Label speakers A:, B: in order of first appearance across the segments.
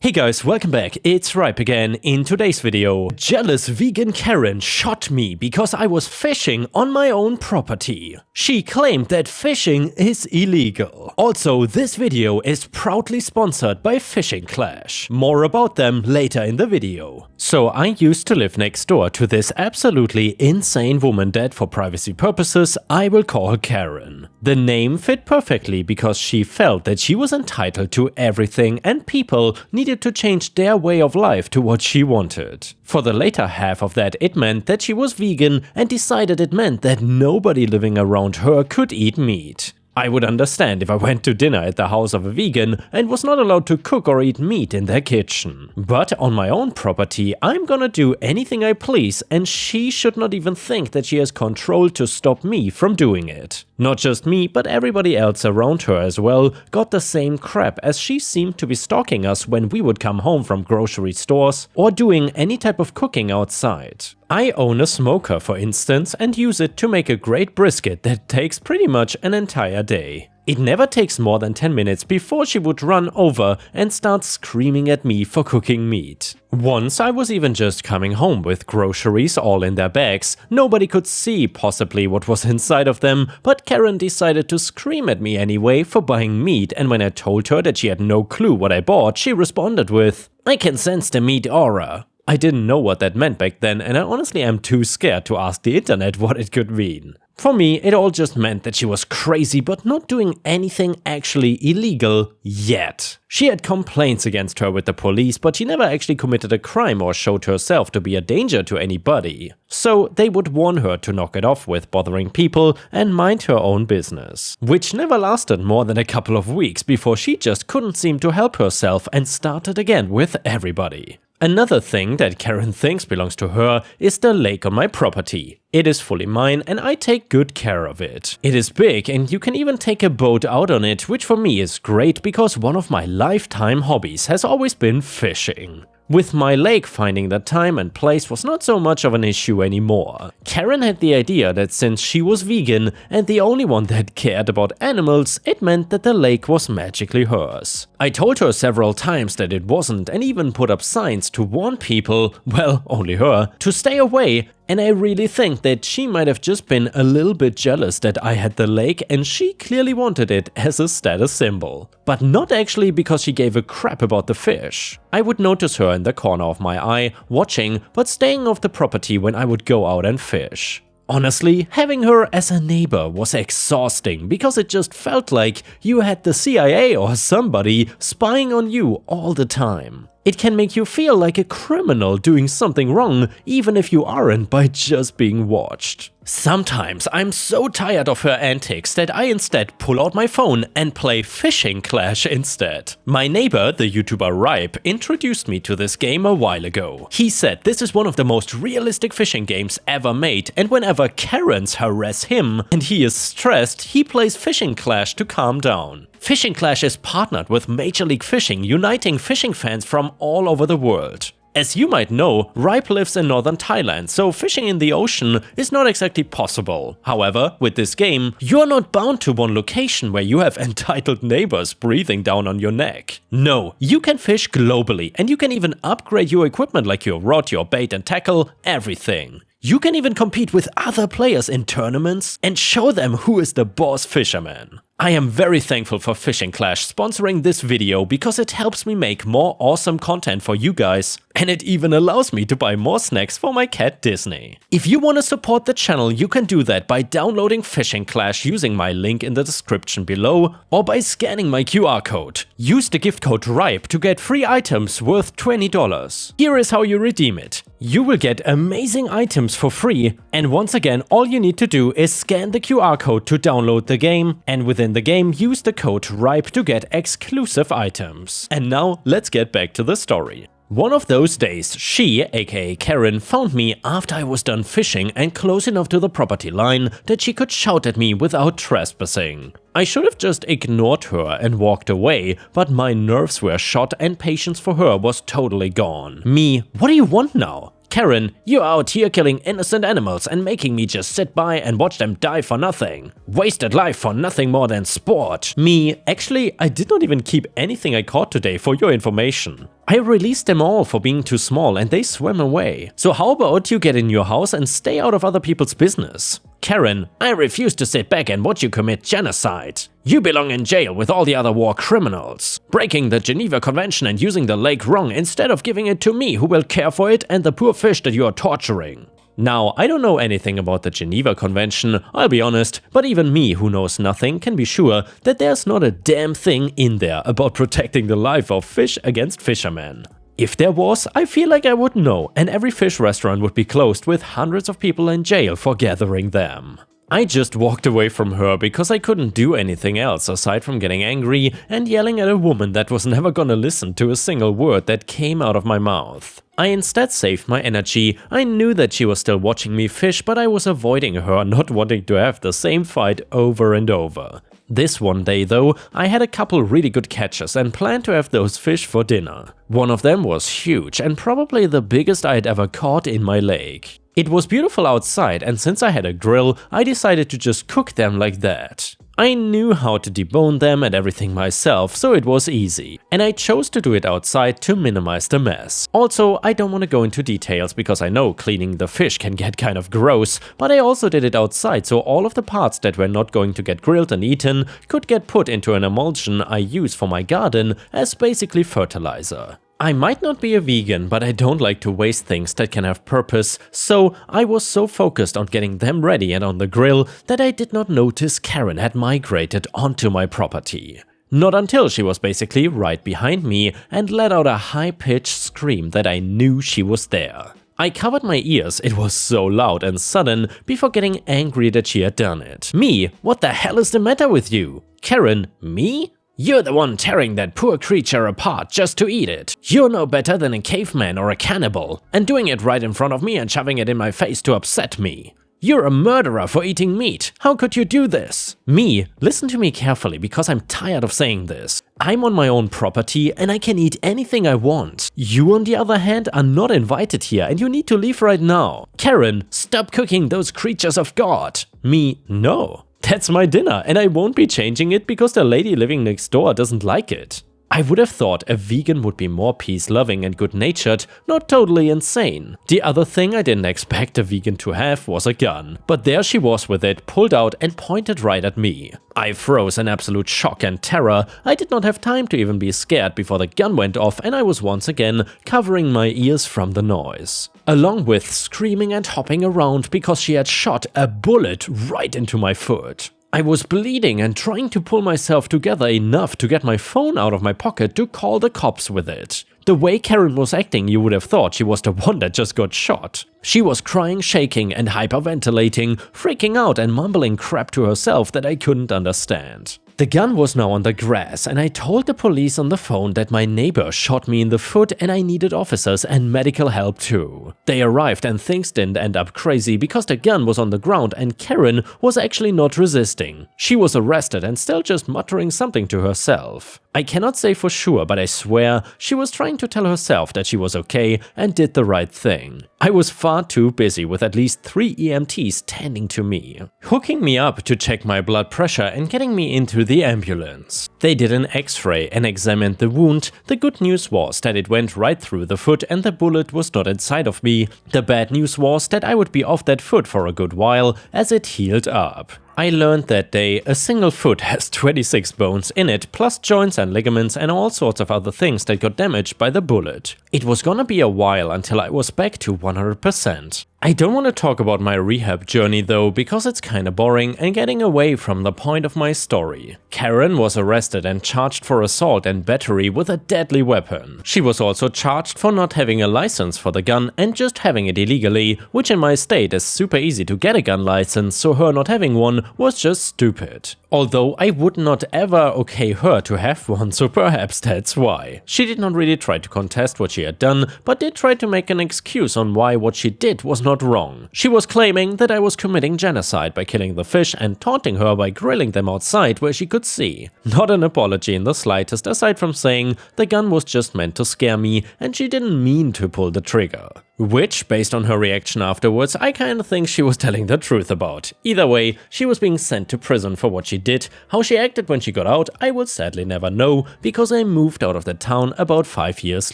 A: Hey guys, welcome back, it's Ripe again. In today's video, jealous vegan Karen shot me because I was fishing on my own property. She claimed that fishing is illegal. Also, this video is proudly sponsored by Fishing Clash. More about them later in the video. So I used to live next door to this absolutely insane woman that for privacy purposes I will call Karen. The name fit perfectly because she felt that she was entitled to everything and people needed to change their way of life to what she wanted. For the later half of that, it meant that she was vegan and decided it meant that nobody living around her could eat meat. I would understand if I went to dinner at the house of a vegan and was not allowed to cook or eat meat in their kitchen. But on my own property, I'm gonna do anything I please, and she should not even think that she has control to stop me from doing it. Not just me, but everybody else around her as well got the same crap, as she seemed to be stalking us when we would come home from grocery stores or doing any type of cooking outside. I own a smoker, for instance, and use it to make a great brisket that takes pretty much an entire day. It never takes more than 10 minutes before she would run over and start screaming at me for cooking meat. Once I was even just coming home with groceries all in their bags. Nobody could see possibly what was inside of them, but Karen decided to scream at me anyway for buying meat, and when I told her that she had no clue what I bought, she responded with, "I can sense the meat aura." I didn't know what that meant back then, and I honestly am too scared to ask the internet what it could mean. For me, it all just meant that she was crazy but not doing anything actually illegal yet. She had complaints against her with the police, but she never actually committed a crime or showed herself to be a danger to anybody. So they would warn her to knock it off with bothering people and mind her own business. Which never lasted more than a couple of weeks before she just couldn't seem to help herself and started again with everybody. Another thing that Karen thinks belongs to her is the lake on my property. It is fully mine and I take good care of it. It is big and you can even take a boat out on it, which for me is great because one of my lifetime hobbies has always been fishing. With my lake, finding the time and place was not so much of an issue anymore. Karen had the idea that since she was vegan and the only one that cared about animals, it meant that the lake was magically hers. I told her several times that it wasn't and even put up signs to warn people, well, only her, to stay away. And I really think that she might have just been a little bit jealous that I had the lake and she clearly wanted it as a status symbol. But not actually because she gave a crap about the fish. I would notice her in the corner of my eye, watching but staying off the property when I would go out and fish. Honestly, having her as a neighbor was exhausting because it just felt like you had the CIA or somebody spying on you all the time. It can make you feel like a criminal doing something wrong, even if you aren't, by just being watched. Sometimes I'm so tired of her antics that I instead pull out my phone and play Fishing Clash instead. My neighbor, the YouTuber Ripe, introduced me to this game a while ago. He said this is one of the most realistic fishing games ever made, and whenever Karens harass him and he is stressed, he plays Fishing Clash to calm down. Fishing Clash is partnered with Major League Fishing, uniting fishing fans from all over the world. As you might know, Ripe lives in northern Thailand, so fishing in the ocean is not exactly possible. However, with this game, you're not bound to one location where you have entitled neighbors breathing down on your neck. No, you can fish globally, and you can even upgrade your equipment like your rod, your bait and tackle, everything. You can even compete with other players in tournaments and show them who is the boss fisherman. I am very thankful for Fishing Clash sponsoring this video because it helps me make more awesome content for you guys, and it even allows me to buy more snacks for my cat Disney. If you want to support the channel, you can do that by downloading Fishing Clash using my link in the description below or by scanning my QR code. Use the gift code RIPE to get free items worth $20. Here is how you redeem it. You will get amazing items for free, and once again all you need to do is scan the QR code to download the game, and within the game use the code RIPE to get exclusive items. And now let's get back to the story. One of those days, she, aka Karen, found me after I was done fishing and close enough to the property line that she could shout at me without trespassing. I should have just ignored her and walked away, but my nerves were shot and patience for her was totally gone. Me, what do you want now? Karen, you're out here killing innocent animals and making me just sit by and watch them die for nothing. Wasted life for nothing more than sport. Me, actually, I did not even keep anything I caught today for your information. I released them all for being too small and they swam away. So how about you get in your house and stay out of other people's business? Karen, I refuse to sit back and watch you commit genocide. You belong in jail with all the other war criminals, breaking the Geneva Convention and using the lake wrong instead of giving it to me who will care for it and the poor fish that you are torturing. Now, I don't know anything about the Geneva Convention, I'll be honest, but even me who knows nothing can be sure that there's not a damn thing in there about protecting the life of fish against fishermen. If there was, I feel like I would know, and every fish restaurant would be closed with hundreds of people in jail for gathering them. I just walked away from her because I couldn't do anything else aside from getting angry and yelling at a woman that was never gonna listen to a single word that came out of my mouth. I instead saved my energy. I knew that she was still watching me fish, but I was avoiding her, not wanting to have the same fight over and over. This one day though, I had a couple really good catches and planned to have those fish for dinner. One of them was huge and probably the biggest I had ever caught in my lake. It was beautiful outside, and since I had a grill, I decided to just cook them like that. I knew how to debone them and everything myself, so it was easy. And I chose to do it outside to minimize the mess. Also, I don't want to go into details because I know cleaning the fish can get kind of gross, but I also did it outside so all of the parts that were not going to get grilled and eaten could get put into an emulsion I use for my garden as basically fertilizer. I might not be a vegan, but I don't like to waste things that can have purpose, so I was so focused on getting them ready and on the grill that I did not notice Karen had migrated onto my property. Not until she was basically right behind me and let out a high-pitched scream that I knew she was there. I covered my ears, it was so loud and sudden, before getting angry that she had done it. Me? What the hell is the matter with you? Karen, me? You're the one tearing that poor creature apart just to eat it. You're no better than a caveman or a cannibal, and doing it right in front of me and shoving it in my face to upset me. You're a murderer for eating meat. How could you do this? Me, listen to me carefully because I'm tired of saying this. I'm on my own property and I can eat anything I want. You, on the other hand, are not invited here and you need to leave right now. Karen, stop cooking those creatures of God. Me, no. That's my dinner, and I won't be changing it because the lady living next door doesn't like it. I would have thought a vegan would be more peace-loving and good-natured, not totally insane. The other thing I didn't expect a vegan to have was a gun, but there she was with it, pulled out and pointed right at me. I froze in absolute shock and terror. I did not have time to even be scared before the gun went off and I was once again covering my ears from the noise. Along with screaming and hopping around because she had shot a bullet right into my foot. I was bleeding and trying to pull myself together enough to get my phone out of my pocket to call the cops with it. The way Karen was acting, you would have thought she was the one that just got shot. She was crying, shaking and hyperventilating, freaking out and mumbling crap to herself that I couldn't understand. The gun was now on the grass and I told the police on the phone that my neighbor shot me in the foot and I needed officers and medical help too. They arrived and things didn't end up crazy because the gun was on the ground and Karen was actually not resisting. She was arrested and still just muttering something to herself. I cannot say for sure, but I swear she was trying to tell herself that she was okay and did the right thing. I was far too busy with at least 3 EMTs tending to me, hooking me up to check my blood pressure and getting me into the ambulance. They did an X-ray and examined the wound. The good news was that it went right through the foot and the bullet was not inside of me. The bad news was that I would be off that foot for a good while as it healed up. I learned that day a single foot has 26 bones in it, plus joints and ligaments and all sorts of other things that got damaged by the bullet. It was gonna be a while until I was back to 100%. I don't want to talk about my rehab journey though, because it's kinda boring and getting away from the point of my story. Karen was arrested and charged for assault and battery with a deadly weapon. She was also charged for not having a license for the gun and just having it illegally, which in my state is super easy to get a gun license, so her not having one was just stupid. Although I would not ever okay her to have one, so perhaps that's why. She did not really try to contest what she had done, but did try to make an excuse on why what she did was not wrong. She was claiming that I was committing genocide by killing the fish and taunting her by grilling them outside where she could see. Not an apology in the slightest, aside from saying the gun was just meant to scare me and she didn't mean to pull the trigger. Which, based on her reaction afterwards, I kinda think she was telling the truth about. Either way, she was being sent to prison for what she did. How she acted when she got out, I will sadly never know, because I moved out of the town about 5 years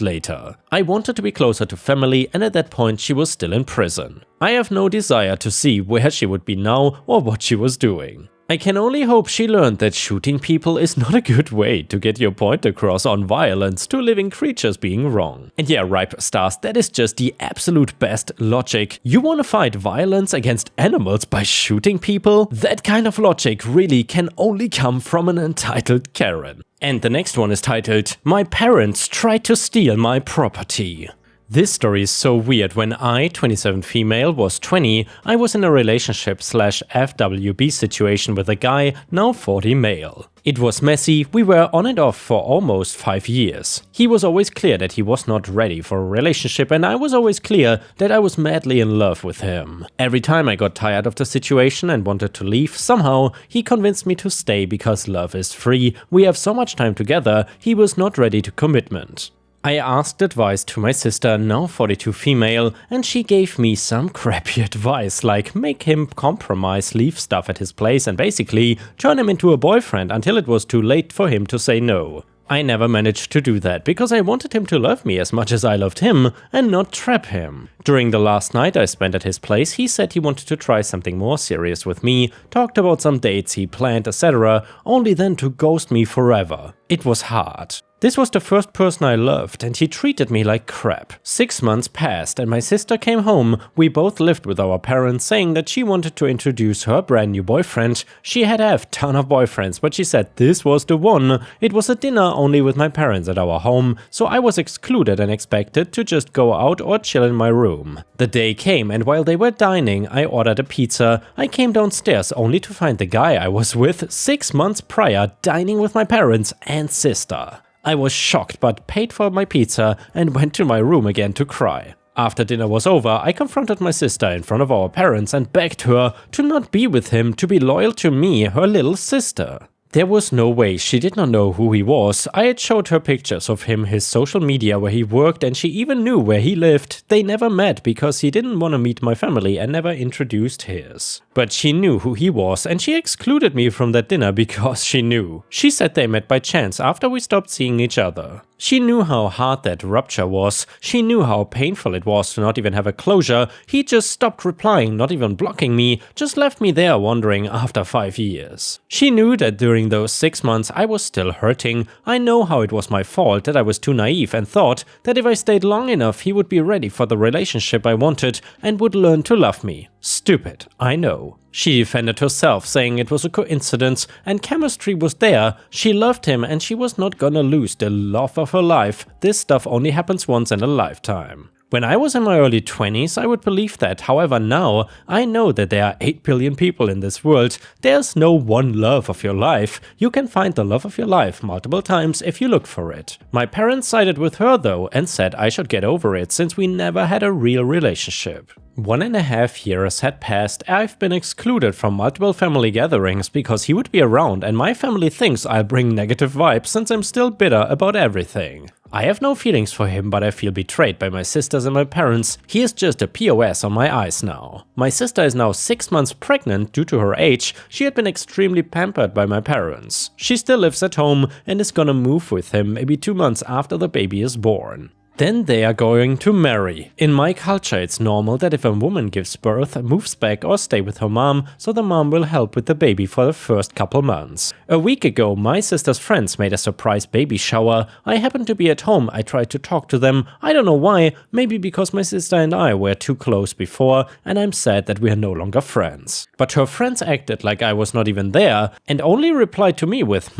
A: later. I wanted to be closer to family, and at that point she was still in prison. I have no desire to see where she would be now or what she was doing. I can only hope she learned that shooting people is not a good way to get your point across on violence to living creatures being wrong. And yeah, Ripe Stars, that is just the absolute best logic. You wanna fight violence against animals by shooting people? That kind of logic really can only come from an entitled Karen. And the next one is titled, "My parents tried to steal my property." This story is so weird. When I, 27 female, was 20, I was in a relationship/FWB situation with a guy, now 40 male. It was messy, we were on and off for almost 5 years. He was always clear that he was not ready for a relationship, and I was always clear that I was madly in love with him. Every time I got tired of the situation and wanted to leave, somehow he convinced me to stay because love is free, we have so much time together, he was not ready to commitment. I asked advice to my sister, now 42 female, and she gave me some crappy advice, like make him compromise, leave stuff at his place, and basically turn him into a boyfriend until it was too late for him to say no. I never managed to do that, because I wanted him to love me as much as I loved him, and not trap him. During the last night I spent at his place, he said he wanted to try something more serious with me, talked about some dates he planned, etc., only then to ghost me forever. It was hard. This was the first person I loved, and he treated me like crap. 6 months passed and my sister came home. We both lived with our parents, saying that she wanted to introduce her brand new boyfriend. She had a ton of boyfriends, but she said this was the one. It was a dinner only with my parents at our home, so I was excluded and expected to just go out or chill in my room. The day came, and while they were dining, I ordered a pizza. I came downstairs only to find the guy I was with 6 months prior dining with my parents and sister. I was shocked but paid for my pizza and went to my room again to cry. After dinner was over, I confronted my sister in front of our parents and begged her to not be with him, to be loyal to me, her little sister. There was no way, she did not know who he was. I had showed her pictures of him, his social media where he worked, and she even knew where he lived. They never met because he didn't want to meet my family and never introduced his. But she knew who he was, and she excluded me from that dinner because she knew. She said they met by chance after we stopped seeing each other. She knew how hard that rupture was. She knew how painful it was to not even have a closure. He just stopped replying, not even blocking me, just left me there wondering after 5 years. She knew that during those 6 months I was still hurting. I know how it was my fault, that I was too naive and thought that if I stayed long enough he would be ready for the relationship I wanted and would learn to love me. Stupid, I know. She defended herself, saying it was a coincidence and chemistry was there. She loved him and she was not gonna lose the love of her life. This stuff only happens once in a lifetime. When I was in my early 20s, I would believe that. However, now I know that there are 8 billion people in this world. There's no one love of your life. You can find the love of your life multiple times if you look for it. My parents sided with her though and said I should get over it since we never had a real relationship. 1.5 years had passed. I've been excluded from multiple family gatherings because he would be around, and my family thinks I'll bring negative vibes since I'm still bitter about everything. I have no feelings for him, but I feel betrayed by my sisters and my parents. He is just a POS on my eyes now. My sister is now 6 months pregnant due to her age. She had been extremely pampered by my parents. She still lives at home and is gonna move with him maybe 2 months after the baby is born. Then they are going to marry. In my culture, it's normal that if a woman gives birth, moves back or stay with her mom, so the mom will help with the baby for the first couple months. A week ago, my sister's friends made a surprise baby shower. I happened to be at home. I tried to talk to them. I don't know why, maybe because my sister and I were too close before, and I'm sad that we are no longer friends. But her friends acted like I was not even there, and only replied to me with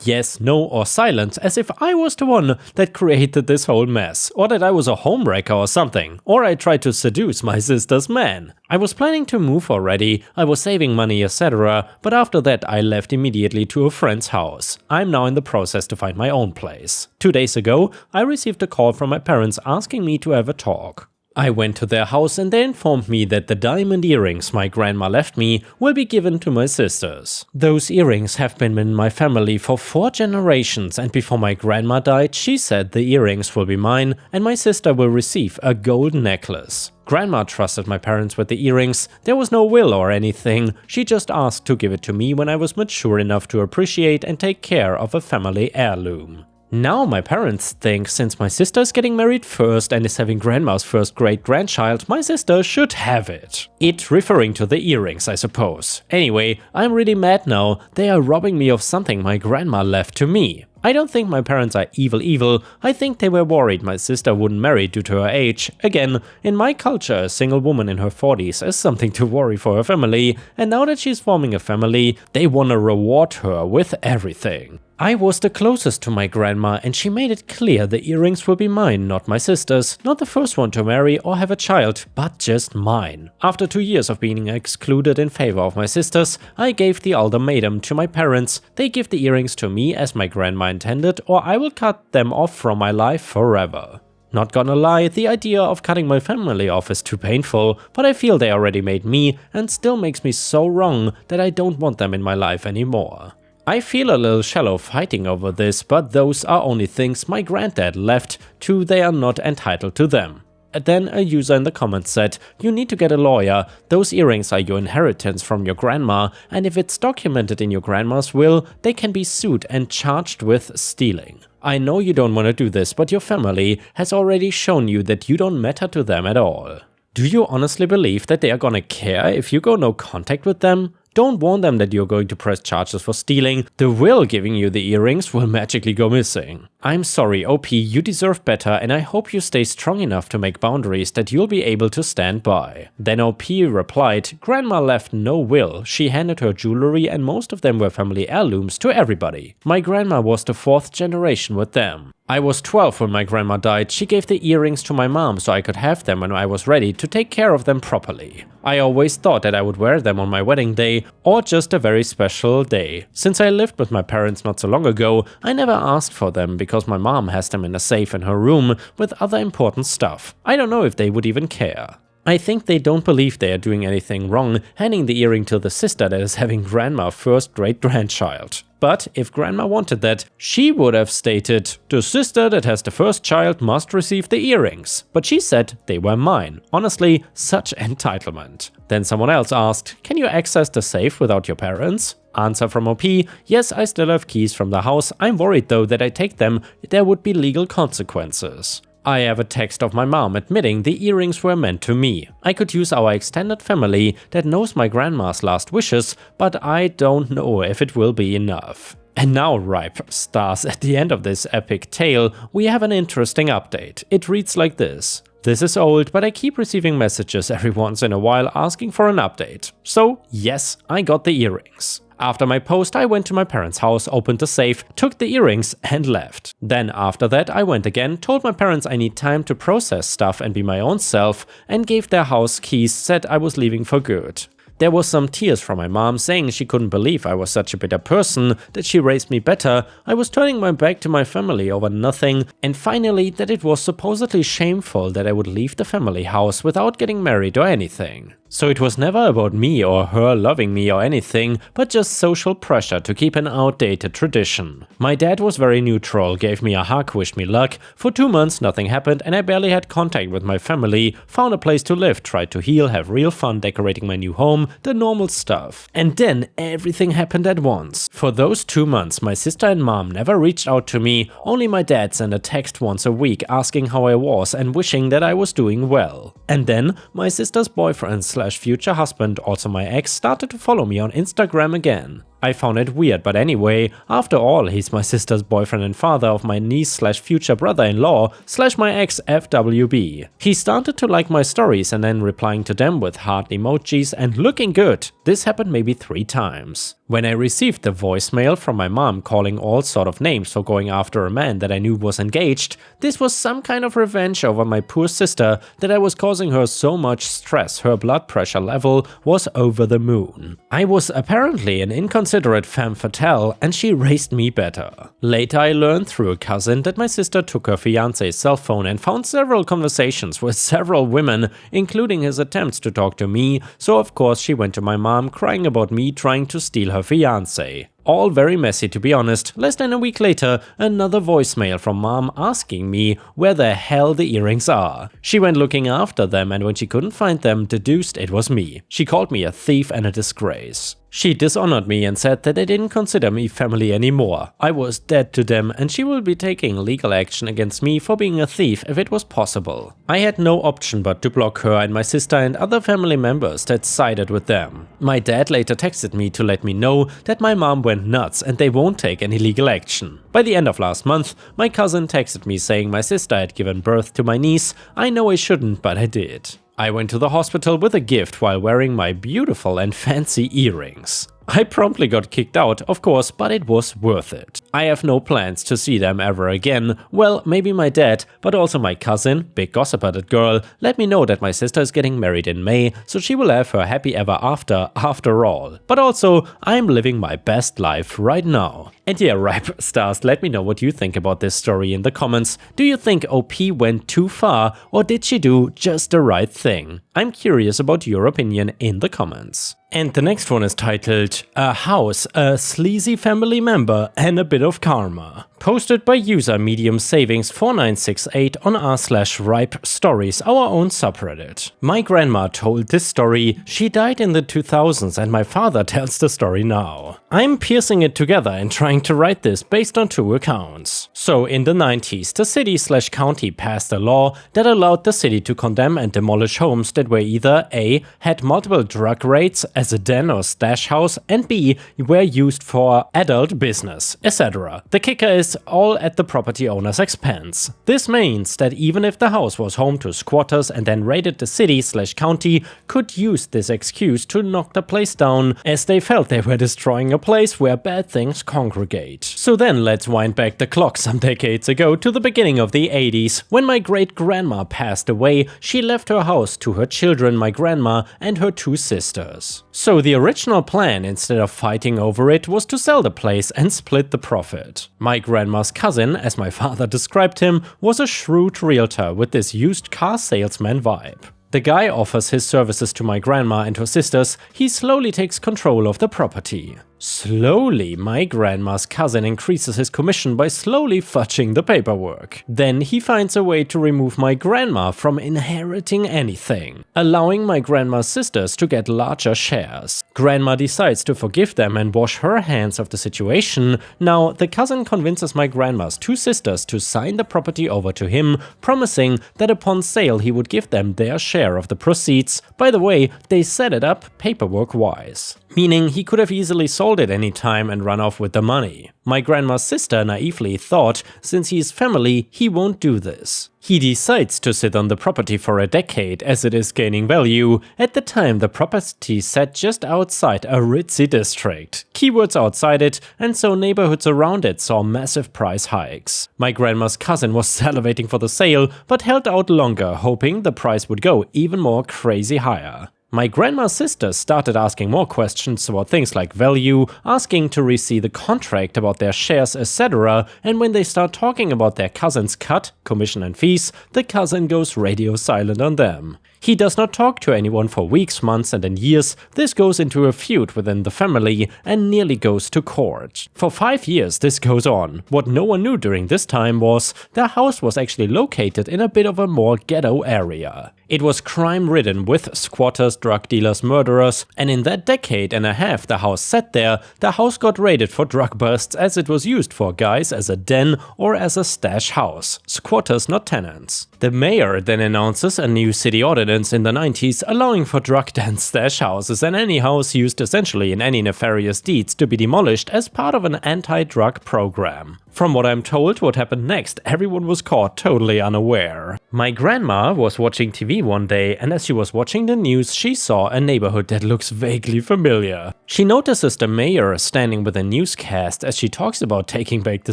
A: yes, no or silence, as if I was the one that created this whole mess. Or that I was a homewrecker or something, or I tried to seduce my sister's man. I was planning to move already, I was saving money, etc., but after that I left immediately to a friend's house. I'm now in the process to find my own place. 2 days ago, I received a call from my parents asking me to have a talk. I went to their house and they informed me that the diamond earrings my grandma left me will be given to my sisters. Those earrings have been in my family for 4 generations, and before my grandma died, she said the earrings will be mine and my sister will receive a gold necklace. Grandma trusted my parents with the earrings. There was no will or anything. She just asked to give it to me when I was mature enough to appreciate and take care of a family heirloom. Now my parents think since my sister is getting married first and is having grandma's first great-grandchild, my sister should have it. It referring to the earrings, I suppose. Anyway, I'm really mad now. They are robbing me of something my grandma left to me. I don't think my parents are evil. I think they were worried my sister wouldn't marry due to her age. Again, in my culture, a single woman in her 40s is something to worry for her family, and now that she's forming a family, they wanna reward her with everything. I was the closest to my grandma and she made it clear the earrings will be mine, not my sister's, not the first one to marry or have a child, but just mine. After 2 years of being excluded in favor of my sisters, I gave the ultimatum to my parents. They give the earrings to me as my grandma intended, or I will cut them off from my life forever. Not gonna lie, the idea of cutting my family off is too painful, but I feel they already made me and still makes me so wrong that I don't want them in my life anymore. I feel a little shallow fighting over this, but those are only things my granddad left to, they are not entitled to them. Then a user in the comments said, you need to get a lawyer, those earrings are your inheritance from your grandma, and if it's documented in your grandma's will, they can be sued and charged with stealing. I know you don't want to do this, but your family has already shown you that you don't matter to them at all. Do you honestly believe that they are gonna care if you go no contact with them? Don't warn them that you're going to press charges for stealing. The will giving you the earrings will magically go missing. I'm sorry, OP, you deserve better, and I hope you stay strong enough to make boundaries that you'll be able to stand by. Then OP replied, Grandma left no will. She handed her jewelry and most of them were family heirlooms to everybody. My grandma was the 4th generation with them. I was 12 when my grandma died. She gave the earrings to my mom so I could have them when I was ready to take care of them properly. I always thought that I would wear them on my wedding day or just a very special day. Since I lived with my parents not so long ago, I never asked for them because my mom has them in a safe in her room with other important stuff. I don't know if they would even care. I think they don't believe they are doing anything wrong handing the earring to the sister that is having grandma's first great-grandchild. But if grandma wanted that, she would have stated, the sister that has the first child must receive the earrings. But she said they were mine. Honestly, such entitlement. Then someone else asked, can you access the safe without your parents? Answer from OP, yes, I still have keys from the house. I'm worried though that I take them, there would be legal consequences. I have a text of my mom admitting the earrings were meant to me. I could use our extended family that knows my grandma's last wishes, but I don't know if it will be enough. And now, ripe stars, at the end of this epic tale, we have an interesting update. It reads like this. This is old, but I keep receiving messages every once in a while asking for an update. So, yes, I got the earrings. After my post, I went to my parents' house, opened the safe, took the earrings and left. Then after that, I went again, told my parents I need time to process stuff and be my own self, and gave their house keys, said I was leaving for good. There was some tears from my mom saying she couldn't believe I was such a bitter person, that she raised me better, I was turning my back to my family over nothing, and finally that it was supposedly shameful that I would leave the family house without getting married or anything. So it was never about me or her loving me or anything, but just social pressure to keep an outdated tradition. My dad was very neutral, gave me a hug, wished me luck. For 2 months nothing happened and I barely had contact with my family, found a place to live, tried to heal, have real fun decorating my new home, the normal stuff. And then everything happened at once. For those 2 months my sister and mom never reached out to me, only my dad sent a text once a week asking how I was and wishing that I was doing well. And then my sister's boyfriend / future husband, also my ex, started to follow me on Instagram again. I found it weird, but anyway, after all, he's my sister's boyfriend and father of my niece / future brother-in-law / my ex FWB. He started to like my stories and then replying to them with heart emojis and looking good. This happened maybe 3 times. When I received the voicemail from my mom calling all sort of names for going after a man that I knew was engaged, this was some kind of revenge over my poor sister that I was causing her so much stress her blood pressure level was over the moon. I was apparently an inconsiderate femme fatale and she raised me better. Later I learned through a cousin that my sister took her fiance's cell phone and found several conversations with several women, including his attempts to talk to me, so of course she went to my mom crying about me trying to steal her fiance. All very messy, to be honest. Less than a week later, another voicemail from mom asking me where the hell the earrings are. She went looking after them and when she couldn't find them, deduced it was me. She called me a thief and a disgrace. She dishonored me and said that they didn't consider me family anymore. I was dead to them and she will be taking legal action against me for being a thief if it was possible. I had no option but to block her and my sister and other family members that sided with them. My dad later texted me to let me know that my mom went nuts and they won't take any legal action. By the end of last month, my cousin texted me saying my sister had given birth to my niece. I know I shouldn't, but I did. I went to the hospital with a gift while wearing my beautiful and fancy earrings. I promptly got kicked out, of course, but it was worth it. I have no plans to see them ever again. Well, maybe my dad, but also my cousin, big gossiper that girl, let me know that my sister is getting married in May, so she will have her happy ever after all. But also, I'm living my best life right now. And yeah, Ripe Stars, let me know what you think about this story in the comments. Do you think OP went too far, or did she do just the right thing? I'm curious about your opinion in the comments. And the next one is titled, A House, a Sleazy Family Member, and a Bit of Karma. Posted by user Medium Savings 4968 on r/Ripe Stories, our own subreddit. My grandma told this story. She died in the 2000s and my father tells the story now. I'm piecing it together and trying to write this based on 2 accounts. So in the 90s, the city/county passed a law that allowed the city to condemn and demolish homes that were either A. had multiple drug raids as a den or stash house, and B. were used for adult business, etc. The kicker is all at the property owner's expense. This means that even if the house was home to squatters and then raided, the city/county could use this excuse to knock the place down, as they felt they were destroying a place where bad things congregate. So then let's wind back the clock some decades ago to the beginning of the 80s. When my great-grandma passed away, she left her house to her children, my grandma, and her 2 sisters. So the original plan, instead of fighting over it, was to sell the place and split the profit. My grandma's cousin, as my father described him, was a shrewd realtor with this used car salesman vibe. The guy offers his services to my grandma and her sisters. He slowly takes control of the property. Slowly, my grandma's cousin increases his commission by slowly fudging the paperwork. Then he finds a way to remove my grandma from inheriting anything, allowing my grandma's sisters to get larger shares. Grandma decides to forgive them and wash her hands of the situation. Now, the cousin convinces my grandma's 2 sisters to sign the property over to him, promising that upon sale he would give them their share of the proceeds. By the way, they set it up paperwork-wise, meaning he could have easily sold it any time and run off with the money. My grandma's sister naively thought, since he is family, he won't do this. He decides to sit on the property for a decade as it is gaining value. At the time, the property sat just outside a ritzy district. Keywords outside it, and so neighborhoods around it saw massive price hikes. My grandma's cousin was salivating for the sale, but held out longer, hoping the price would go even more crazy higher. My grandma's sisters started asking more questions about things like value, asking to re-see the contract about their shares, etc. And when they start talking about their cousin's cut, commission and fees, the cousin goes radio silent on them. He does not talk to anyone for weeks, months, and then years. This goes into a feud within the family and nearly goes to court. For 5 years this goes on. What no one knew during this time was the house was actually located in a bit of a more ghetto area. It was crime-ridden with squatters, drug dealers, murderers, and in that decade and a half the house sat there, the house got raided for drug busts as it was used for guys as a den or as a stash house. Squatters, not tenants. The mayor then announces a new city ordinance in the 90s allowing for drug den stash houses and any house used essentially in any nefarious deeds to be demolished as part of an anti-drug program. From what I'm told, what happened next, everyone was caught totally unaware. My grandma was watching TV one day, and as she was watching the news, she saw a neighborhood that looks vaguely familiar. She notices the mayor standing with a newscast as she talks about taking back the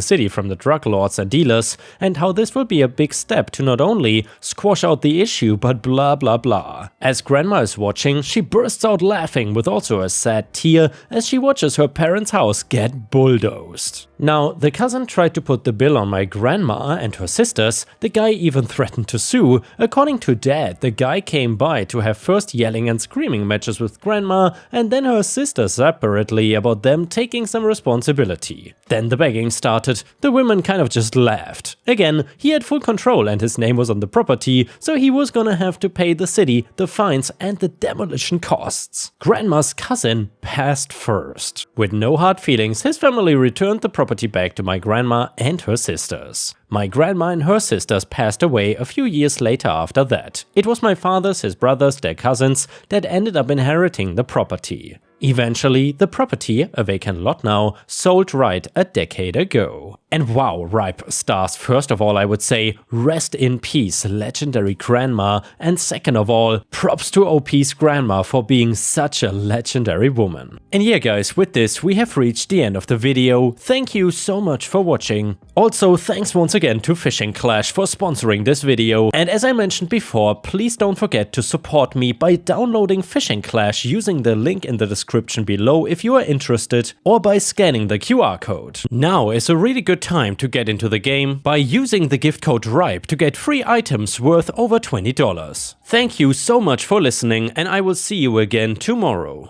A: city from the drug lords and dealers, and how this will be a big step to not only squash out the issue, but blah blah blah. As grandma is watching, she bursts out laughing with also a sad tear as she watches her parents' house get bulldozed. Now, the cousin tried to put the bill on my grandma and her sisters. The guy even threatened to sue. According to Dad, the guy came by to have first yelling and screaming matches with grandma and then her sisters separately about them taking some responsibility. Then the begging started. The women kind of just laughed. Again, he had full control and his name was on the property, so he was gonna have to pay the city, the fines and the demolition costs. Grandma's cousin passed first. With no hard feelings, his family returned the property back to my grandma and her sisters. My grandma and her sisters passed away a few years later after that. It was my father's, his brothers, their cousins that ended up inheriting the property. Eventually, the property, a vacant lot now, sold right a decade ago. And wow, ripe stars, first of all I would say, rest in peace, legendary grandma, and second of all, props to OP's grandma for being such a legendary woman. And yeah guys, with this we have reached the end of the video. Thank you so much for watching. Also, thanks once again to Fishing Clash for sponsoring this video, and as I mentioned before, please don't forget to support me by downloading Fishing Clash using the link in the description below if you are interested, or by scanning the QR code. Now is a really good time to get into the game by using the gift code RIPE to get free items worth over $20. Thank you so much for listening, and I will see you again tomorrow.